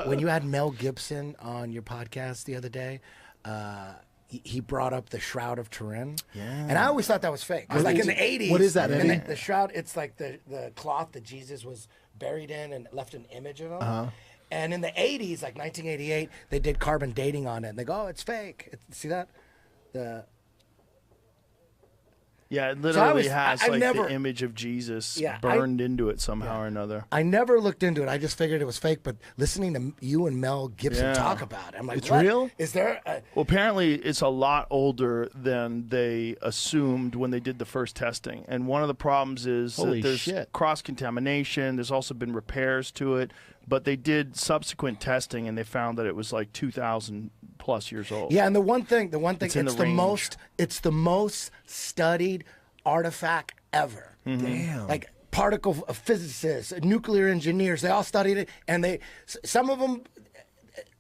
when you had Mel Gibson on your podcast the other day, he brought up the Shroud of Turin. Yeah. And I always thought that was fake. Because like in the 80s. What is that, Eddie? The Shroud, it's like the cloth that Jesus was buried in and left an image of him. Uh-huh. And in the 80s, like 1988, they did carbon dating on it. And they go, oh, it's fake. See that? Yeah, it literally has the image of Jesus burned into it somehow or another. I never looked into it. I just figured it was fake. But listening to you and Mel Gibson talk about it, I'm like, it's real? Is there? Well, apparently it's a lot older than they assumed when they did the first testing. And one of the problems is that there's cross-contamination. There's also been repairs to it. But they did subsequent testing, and they found that it was like 2,000 plus years old. Yeah, and the one thing, it's the most studied artifact ever. Mm-hmm. Damn. Like particle physicists, nuclear engineers, they all studied it, and some of them,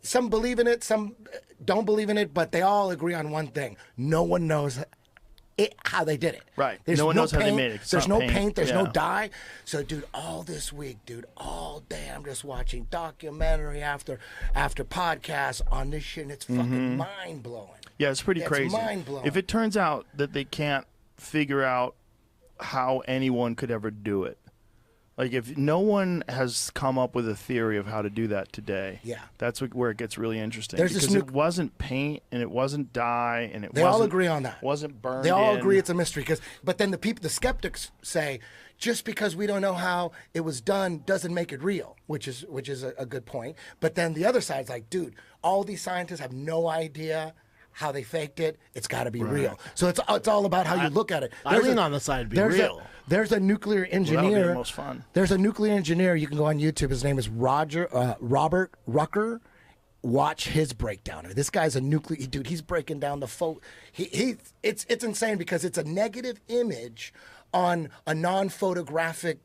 some believe in it, some don't believe in it, but they all agree on one thing: no one knows how they did it. Right. No one knows how they made it. There's no paint. There's no dye. So, dude, all this week, all day, I'm just watching documentary after podcast on this shit, and it's fucking mind-blowing. Yeah, it's pretty crazy. It's mind-blowing. If it turns out that they can't figure out how anyone could ever do it, like if no one has come up with a theory of how to do that today, that's where it gets really interesting. Because it wasn't paint and it wasn't dye and they all agree on that. Wasn't burned. They all agree it's a mystery. But then the skeptics say just because we don't know how it was done doesn't make it real, which is a good point. But then the other side's like, dude, all these scientists have no idea how they faked it. It's got to be real. So it's all about how you look at it. I lean on the side be real. There's a nuclear engineer. Well, that would be the most fun. There's a nuclear engineer. You can go on YouTube. His name is Robert Rucker. Watch his breakdown. This guy's a nuclear dude. He's breaking down the it's insane because it's a negative image on a non-photographic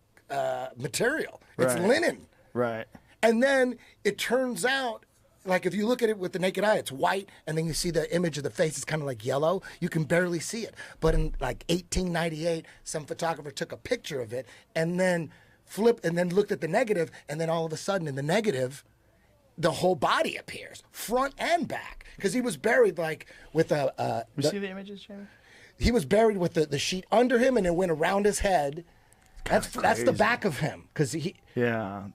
material. It's linen. Right. And then it turns out, like if you look at it with the naked eye, it's white, and then you see the image of the face is kind of like yellow. You can barely see it. But in like 1898, some photographer took a picture of it and then flipped and then looked at the negative, and then all of a sudden in the negative, the whole body appears, front and back, because he was buried like with a. You see the images, Jamie? He was buried with the sheet under him, and it went around his head. That's the back of him, because the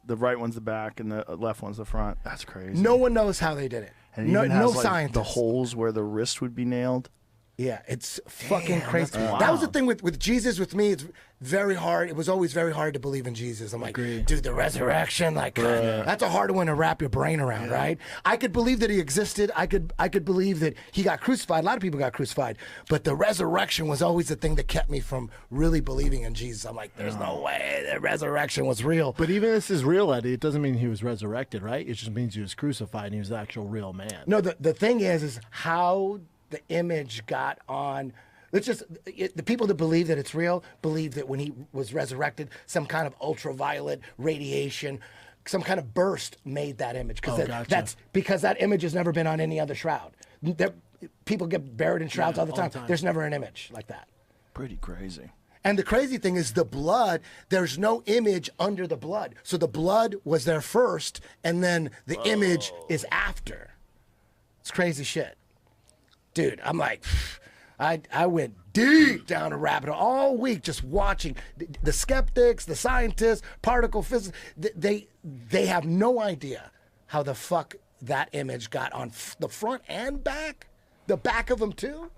right one's the back and the left one's the front. That's crazy. No one knows how they did it. And no scientist. The holes where the wrist would be nailed. Yeah, it's fucking crazy. That was the thing with Jesus. With me, it's very hard. It was always very hard to believe in Jesus. I'm like, dude, the resurrection, that's a hard one to wrap your brain around, right? I could believe that he existed. I could believe that he got crucified. A lot of people got crucified, but the resurrection was always the thing that kept me from really believing in Jesus. I'm like, there's no way the resurrection was real. But even if this is real, Eddie, it doesn't mean he was resurrected, right? It just means he was crucified and he was the actual real man. No, the thing is how the image got on. The people that believe that it's real believe that when he was resurrected, some kind of ultraviolet radiation, some kind of burst made that image. That's because that image has never been on any other shroud. People get buried in shrouds all the time. There's never an image like that. Pretty crazy. And the crazy thing is the blood, there's no image under the blood. So the blood was there first, and then the image is after. It's crazy shit. Dude, I'm like, I went deep down a rabbit hole all week just watching the skeptics, the scientists, particle physics. They have no idea how the fuck that image got on the front and back, the back of them too.